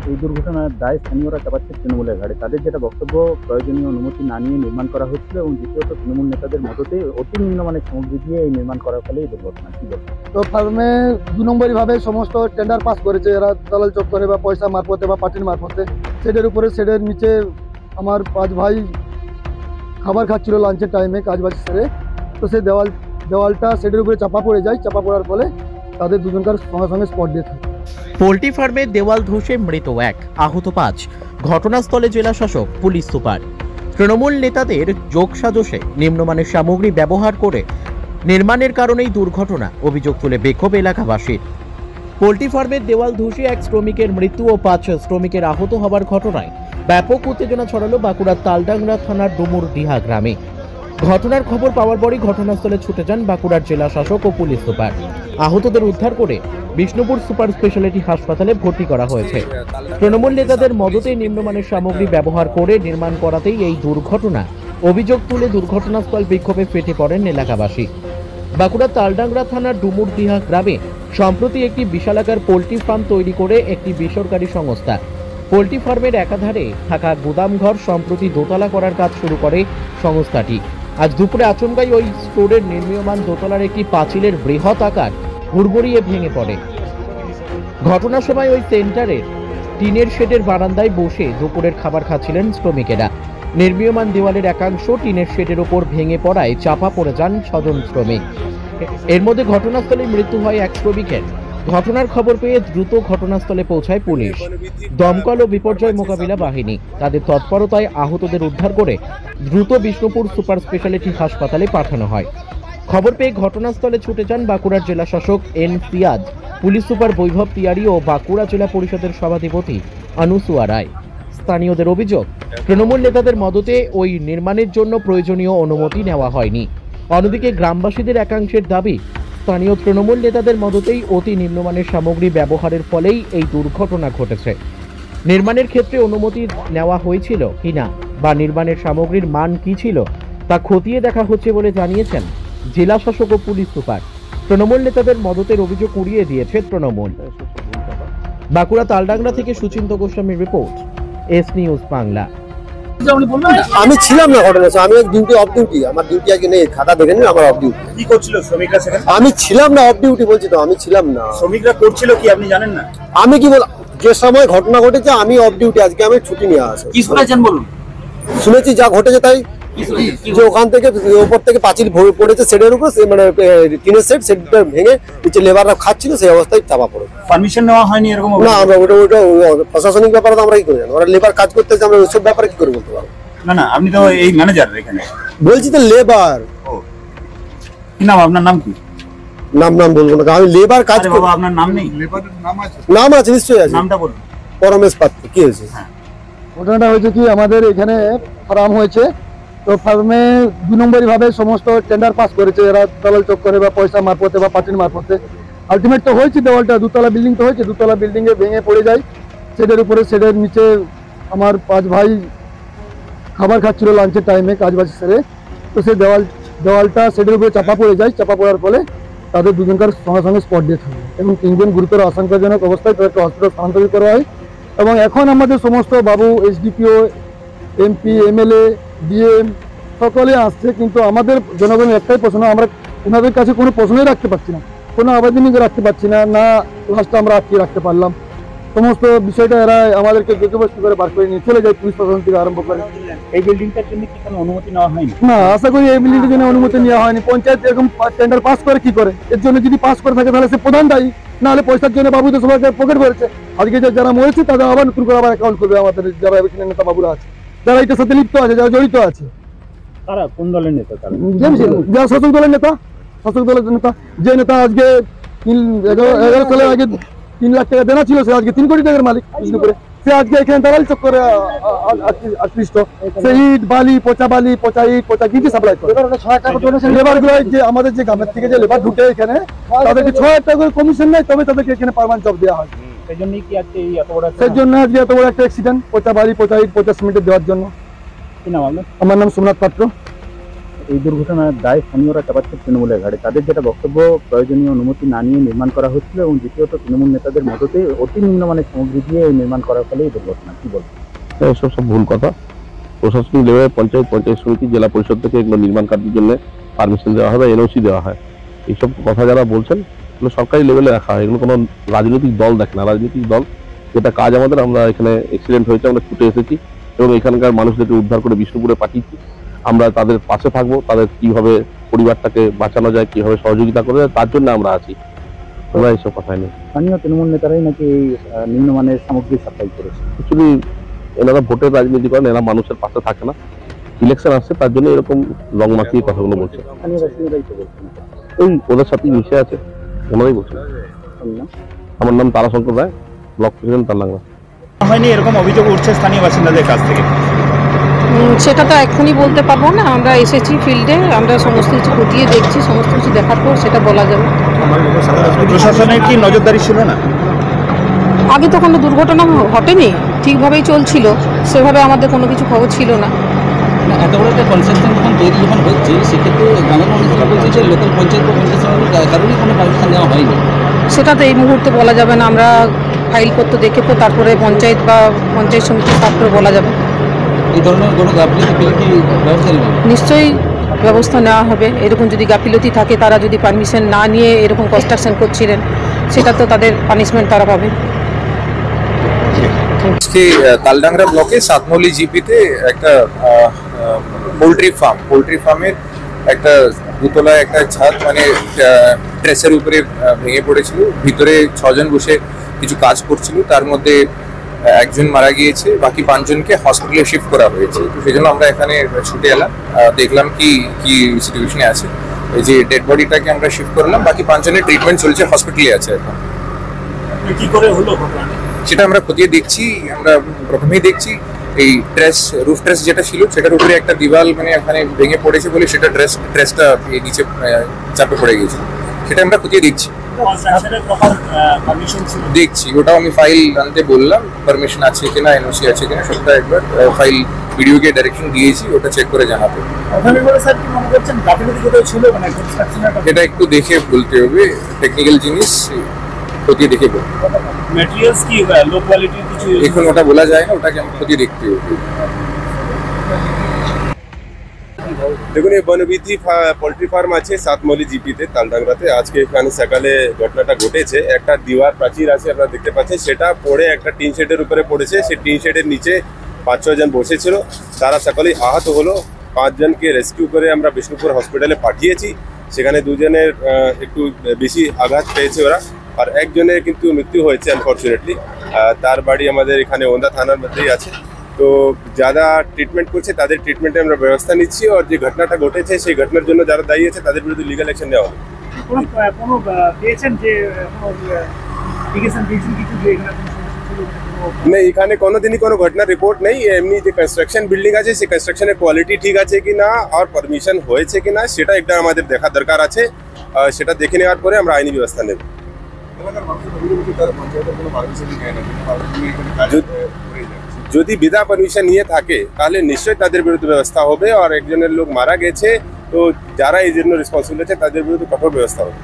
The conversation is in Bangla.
এই দুর্ঘটনার দায় স্থানীয়রা চাপাচ্ছে তৃণমূলের ঘাড়ে। তাদের যেটা বক্তব্য, প্রয়োজনীয় অনুমতি না নিয়ে নির্মাণ করা হচ্ছিল এবং দ্বিতীয়ত তৃণমূল নেতাদের মদতে অতি নিম্নমানের সামগ্রী দিয়ে এই নির্মাণ করার ফলে এই দুর্ঘটনা। কি বলবেন? তো ফার্মে 2 নম্বরই ভাবে সমস্ত টেন্ডার পাস করেছে এরা, দালাল চক করে বা পয়সা মারফতে বা পার্টির মারফতে। শেডের উপরে, শেডের নিচে আমার 5 ভাই খাবার খাচ্ছিল লাঞ্চের টাইমে কাজ বাজ সেরে। তো সেই দেওয়ালটা শেডের উপরে চাপা পড়ে যায়। চাপা পড়ার ফলে তাদের দুজনকার সঙ্গে সঙ্গে স্পট ডেথ হয়। পোল্ট্রি ফার্মে দেওয়াল ধসে মৃত 1, আহত 5। ঘটনাস্থলে জেলা শাসক, পুলিশ সুপার। তৃণমূল নেতাদের যোগসাজশে নিম্নমানের সামগ্রী ব্যবহার করে নির্মাণের কারণেই দুর্ঘটনা, অভিযোগ তুলে বিক্ষোভ এলাকাবাসীর। পোল্ট্রি ফার্মের দেওয়াল ধসে 1 শ্রমিকের মৃত্যু ও 5 শ্রমিকের আহত হওয়ার ঘটনায় ব্যাপক উত্তেজনা ছড়ালো বাঁকুড়ার তালডাংরা থানার ডুমুরডিহা গ্রামে। ঘটনার খবর পাওয়ার পরই ঘটনাস্থলে ছুটে যান বাঁকুড়ার জেলা শাসক ও পুলিশ সুপার। আহতদের উদ্ধার করে বিষ্ণুপুর সুপার স্পেশালিটি হাসপাতালে ভর্তি করা হয়েছে। তৃণমূল নেতাদের মদতে নিম্নমানের সামগ্রী ব্যবহার করে নির্মাণ করাতেই এই দুর্ঘটনা, অভিযোগ তুলে দুর্ঘটনাস্থল বিক্ষোভে ফেটে পড়েন এলাকাবাসী। বাঁকুড়ার তালডাংরা থানার ডুমুরডিহা গ্রামে সম্প্রতি একটি বিশালাকার পোল্ট্রি ফার্ম তৈরি করে একটি বেসরকারি সংস্থা পোল্ট্রি ফার্মের একাধারে থাকা গুদামঘর সম্প্রতি দোতলা করার কাজ শুরু করে সংস্থাটি। আজ দুপুরে আচমকাই ওই স্টোরের নির্মীয়মান দোতলার একটি পাঁচিলের বৃহৎ আকার হুড়মুড়িয়ে ভেঙে পড়ে। ঘটনার সময় ওই সেন্টারের টিনের শেডের বারান্দায় বসে দুপুরের খাবার খাচ্ছিলেন শ্রমিকেরা। নির্মীয়মান দেওয়ালের একাংশ টিনের শেডের ওপর ভেঙে পড়ায় চাপা পড়ে যান 6 জন শ্রমিক। এর মধ্যে ঘটনাস্থলে মৃত্যু হয় 1 শ্রমিকের। ঘটনার খবর পেয়ে দ্রুত ঘটনাস্থলে পৌঁছায় পুলিশ, দমকল ও বিপর্যয় মোকাবিলা বাহিনী। তাদের তৎপরতায় আহতদের উদ্ধার করে দ্রুত বিষ্ণুপুর সুপার স্পেশালিটি হাসপাতালে পাঠানো হয়। খবর পেয়ে ঘটনাস্থলে ছুটে যান বাঁকুড়ার জেলা শাসক এন সিয়াজ, পুলিশ সুপার বৈভব তিয়ারি ও বাঁকুড়া জেলা পরিষদের সভাধিপতি অনুসুয়া রায়। স্থানীয়দের অভিযোগ, তৃণমূল নেতাদের মদতে ওই নির্মাণের জন্য প্রয়োজনীয় অনুমতি নেওয়া হয়নি। অন্যদিকে গ্রামবাসীদের একাংশের দাবি, স্থানীয় তৃণমূল নেতাদের মদতেই অতি নিম্নমানের সামগ্রী ব্যবহারের ফলেই এই দুর্ঘটনা ঘটেছে। নির্মাণের ক্ষেত্রে অনুমতি নেওয়া হয়েছিল কিনা বা নির্মাণের সামগ্রীর মান কি ছিল তা খতিয়ে দেখা হচ্ছে বলে জানিয়েছেন জেলা শাসক ও পুলিশ সুপার। তৃণমূল নেতাদের মদতের অভিযোগ উড়িয়ে দিয়েছে তৃণমূল। বাঁকুড়া তালডাংরা থেকে সুচিন্ত গোস্বামীর রিপোর্ট, এস নিউজ বাংলা। আমি ছিলাম না ঘটনা, আমি ডিউটি অফ ডিউটি, আমার ডিউটি আজকে নেই, খাতা দেখে নিন আমার অফ ডিউটি। কি করছিল শ্রমিকরা সেখানে? আমি ছিলাম না, অফ ডিউটি বলছি তো, আমি ছিলাম না। শ্রমিকরা করছিল কি আপনি জানেন না? আমি কি বল, যে সময় ঘটনা ঘটেছে আমি অফ ডিউটি, আজকে আমি ছুটি নিয়ে আসি। কি শুনেছেন বলুন? শুনেছি যা ঘটেছে তাই, যে ওখান থেকে উপর থেকে পাঁচিল পড়েছে শেডের উপর, মানে টিনের শেড, শেডটা ভেঙে নিচে লেবাররা খাচ্ছিল, সেই অবস্থায় চাপা পড়ে। পারমিশন নেওয়া হয়নি এরকম? না, আমরা ওটা প্রশাসনিক ব্যাপারে তো আমরা কি করে জানি, ওরা লেবার কাজ করতেছে, আমরা ওইসব ব্যাপারে কি করে বলতে পারবো? না না, আপনি তো এই ম্যানেজার এখানে। বলছি তো লেবার। কি নাম আপনার? নাম কি? নাম বলবো না, আমি লেবার কাজ করব। আপনার নাম নেই? নাম আছে, নিশ্চয়ই আছে। নামটা বলুন। পরমেশ পাত্র। কি হয়েছে? ঘটনাটা হয়েছে কি, আমাদের এখানে ফার্ম হয়েছে, তো ফার্মে 2 নম্বরই ভাবে সমস্ত টেন্ডার পাস করেছে এরা, দালাল চক করে বা পয়সা মারফতে বা পার্টির মারফতে। আলটিমেট তো হয়েছে দেওয়ালটা, 2তলা বিল্ডিং তো হয়েছে, 2তলা বিল্ডিংয়ে ভেঙে পড়ে যায়। শেডের উপরে, শেডের নিচে আমার 5 ভাই খাবার খাচ্ছিল লাঞ্চের টাইমে কাজ বাজ সেরে। তো সেই দেওয়ালটা শেডের উপরে চাপা পড়ে যায়। চাপা পড়ার ফলে তাদের দুজনকার সঙ্গে সঙ্গে স্পট ডেথ হয় এবং 3 জন গুরুতর আশঙ্কাজনক অবস্থায় তাদেরকে হসপিটাল স্থানান্তরিত করা হয়। এবং এখন আমাদের সমস্ত বাবু, এসডিপিও, এমপি, এমএলএ, ডিএম সকলে আসছে, কিন্তু আমাদের জনগণের একটাই প্রশ্ন, আমরা ওনাদের কাছে কোনো প্রশ্নই রাখতে পারছি না, কোনো আবেদনই রাখতে পারছি না, না লাস্টে আমরা আটকে রাখতে পারলাম। সমস্ত বিষয়টা এরা আমাদেরকে জোরজবরদস্তি করে বার করে নিয়ে চলে যায়, পুলিশ প্রশাসন থেকে আরম্ভ করে। এই বিল্ডিংটার জন্য কি কোনো অনুমতি নেওয়া হয়নি? না, আশা করি এই বিল্ডিংটার জন্য অনুমতি নেওয়া হয়নি। পঞ্চায়েত এরকম টেন্ডার পাস করে কি করে? এর জন্য যদি পাস করে থাকে তাহলে সে প্রধান দায়ী, নাহলে পয়সার জন্য বাবুদের সবাইকে পকেট ভরেছে। আজকে যারা মরেছে তাদের আবার নতুন করে আবার অ্যাকাউন্ট করবে, আমাদের যারা এখানে নেতা বাবুরা আছে, যারা এটার সাথে লিপ্ত আছে, যারা জড়িত আছে। তারা কোন দলের নেতা? যারা শাসক দলের নেতা, যে নেতা আজকে 11 সালের আগে 3 লাখ টাকা দেনা ছিল, সে আজকে 3 কোটি টাকার মালিক বিষ্ণুপুরে। সে আজকে এখানে দালাল চক করে আকৃষ্ট, সে ইট, বালি, পচা বালি, পচা ইট, পচা গিটি সাপ্লাই করে। লেবারগুলো যে আমাদের যে গ্রামের থেকে যে লেবার ঢুকে এখানে, তাদেরকে 6,000 টাকা করে কমিশন নেয়, তবে তাদেরকে এখানে পার্মানেন্ট জব দেওয়া হয়। সেই জন্যই কি আজকে এত বড় একটা অ্যাক্সিডেন্ট, পচা বালি, পচা ইট, পচা সিমেন্টের দেওয়ার জন্য। কি নাম আপনার? আমার নাম সোমনাথ পাত্র। এই দুর্ঘটনার দায় স্থানীয়রা চাপাচ্ছে তৃণমূলের ঘাড়ে। তাদের যেটা বক্তব্য, প্রয়োজনীয় অনুমতি না নিয়ে নির্মাণ করা হচ্ছিল এবং দ্বিতীয়ত তৃণমূল নেতাদের মদতে অতি নিম্নমানের সামগ্রী দিয়ে এই নির্মাণ করার ফলে এই দুর্ঘটনা। কি বলবেন? এসব সব ভুল কথা। প্রশাসনিক লেভেলে পঞ্চায়েত সমিতি, জেলা পরিষদ থেকে এগুলো নির্মাণ কার্যের জন্য পারমিশন দেওয়া হয় বা এনওসি দেওয়া হয়। এইসব কথা যারা বলছেন এগুলো সরকারি লেভেলে রাখা হয়। এগুলো কোনো রাজনৈতিক দল দেখে না। রাজনৈতিক দল যেটা কাজ আমাদের, আমরা এখানে অ্যাক্সিডেন্ট হয়েছে, আমরা ছুটে এসেছি এবং এখানকার মানুষদেরকে উদ্ধার করে বিষ্ণুপুরে পাঠিয়েছি। আমরা তাদের পাশে থাকবো, তাদের কিভাবে পরিবারটাকে বাঁচানো যায়, কিভাবে সহযোগিতা করা যায়, তার জন্য আমরা আছি। আমরা এইসব কথাই নেই। স্থানীয় তৃণমূল নেতারাই নাকি এই নিম্নমানের সামগ্রী সাপ্লাই করেছে। অ্যাকচুয়ালি এনারা ভোটের রাজনীতি করেন, এরা মানুষের পাশে থাকে না। ইলেকশন আসছে তার জন্য এরকম রং মাখিয়ে কথাগুলো বলছে। স্থানীয় বাসিন্দারাই তো বলছেন। এই ওদের সাথেই মিশে আছে, ওনারাই বলছেন। আমার নাম তারাশঙ্কর রায়, ব্লক প্রেসিডেন্ট তালডাংরা। হয়নি এরকম অভিযোগ উঠছে স্থানীয় বাসিন্দাদের কাছ থেকে। সেটা তো এখনই বলতে পারবো না। আমরা এসেছি ফিল্ডে, আমরা সমস্ত কিছু খতিয়ে দেখছি, সমস্ত কিছু দেখার পর সেটা বলা যাবে। প্রশাসনের কি নজরদারি ছিল না? আগে তো কোনো দুর্ঘটনা ঘটেনি, ঠিকভাবেই চলছিল, সেভাবে আমাদের কোনো কিছু খবর ছিল না। এত বড় একটা কনস্ট্রাকশন যখন তৈরি যখন হচ্ছে, সেক্ষেত্রে গ্রামের মানুষরা বলছে যে লোকাল পঞ্চায়েত বা পঞ্চায়েত কারণেই কোনো পারমিশন দেওয়া হয়নি। সেটা তো এই মুহূর্তে বলা যাবে না। আমরা ফাইলপত্র দেখে তো তারপরে পঞ্চায়েত বা পঞ্চায়েত সমিতির তারপরে বলা যাবে। এই ধরনের কোনো গাফিলতি পেলে কি ব্যবস্থা নেবেন? নিশ্চয়ই ব্যবস্থা নেওয়া হবে। এরকম যদি গাফিলতি থাকে, তারা যদি পারমিশন না নিয়ে এরকম কনস্ট্রাকশন করছিলেন, সেটা তো তাদের পানিশমেন্ট তারা পাবে। আজকে তালডাংরা ব্লকে সাতমৌলি জিপিতে একটা পোল্ট্রি ফার্মের একটা দুতলায় একটা ছাদ মানে ট্রেসের উপরে ভেঙে পড়েছিল। ভিতরে 6 জন বসে কিছু কাজ করছিল, তার মধ্যে একজন মারা গিয়েছে, বাকি 5 জনকে হসপিটালে শিফট করা হয়েছে। তো সেই জন্য আমরা এখানে ছুটে এলাম, দেখলাম কি সিচুয়েশনে আছে। এই যে ডেড বডিটাকে আমরা শিফট করলাম, বাকি 5 জনের ট্রিটমেন্ট চলছে, হসপিটালে আছে এখন। কি করে হলো সেটা আমরা খতিয়ে দেখছি। আমরা প্রথমেই দেখছি এই রুফ ট্রেস যেটা ছিল সেটার উপরে একটা দিওয়াল মানে এখানে ভেঙে পড়েছে বলে সেটা ট্রেসটা নিচে চাপে পড়ে গেছে। সেটা আমরা খতিয়ে দেখছি। ওটাও আমি ফাইল আনতে বললাম, পারমিশন আছে কিনা, এনওসি আছে কিনা, সবটা একবার ফাইল ভিডিওকে ডাইরেকশন দিয়েছি, ওটা চেক করে জানাবো। এটা একটু দেখে বলতে হবে, টেকনিক্যাল জিনিস খতিয়ে দেখে বলবো। ম্যাটেরিয়ালস কি লো কোয়ালিটির কিছু এখন ওটা বলা যায় না, ওটাকে আমি খতিয়ে দেখতে হবে। দেখুন, এই বনবিথি পোল্ট্রি ফার্ম আছে সাতমৌলি জিপিতে তালডাংরাতে। আজকে এখানে সকালে ঘটনাটা ঘটেছে। একটা দিওয়ার প্রাচীর আছে, আপনারা দেখতে পাচ্ছেন, সেটা পড়ে একটা টিন শেডের উপরে পড়েছে। সেই টিন শেডের নিচে 5-6 জন বসেছিল, তারা সকলেই আহত হলো। 5 জনকে রেস্কিউ করে আমরা বিষ্ণুপুর হসপিটালে পাঠিয়েছি। সেখানে 2 জনের একটু বেশি আঘাত পেয়েছে ওরা, আর একজনের কিন্তু মৃত্যু হয়েছে আনফর্চুনেটলি। তার বাড়ি আমাদের এখানে ওন্দা থানার মধ্যেই আছে। তো যারা ট্রিটমেন্ট করছে তাদের ট্রিটমেন্টের আমরা ব্যবস্থা নিচ্ছি, আর যে ঘটনাটা ঘটেছে সেই ঘটনার জন্য যারা দায়ী আছে তাদের বিরুদ্ধে লিগ্যাল অ্যাকশন নেওয়া হবে। না, এখানে কোনোদিনই কোনো ঘটনার রিপোর্ট নেই। এমনি যে কনস্ট্রাকশন বিল্ডিং আছে সেই কনস্ট্রাকশনের কোয়ালিটি ঠিক আছে কিনা আর পারমিশন হয়েছে কিনা সেটা একটা আমাদের দেখা দরকার আছে। সেটা দেখে নেওয়ার পরে আমরা আইনি ব্যবস্থা নেব। যদি বিনা পারমিশন নিয়ে থাকে তাহলে নিশ্চয়ই তাদের বিরুদ্ধে ব্যবস্থা হবে, আর একজনের লোক মারা গেছে, তো যারা এই জন্য রেসপন্সিবল আছে তাদের বিরুদ্ধে কঠোর ব্যবস্থা হবে।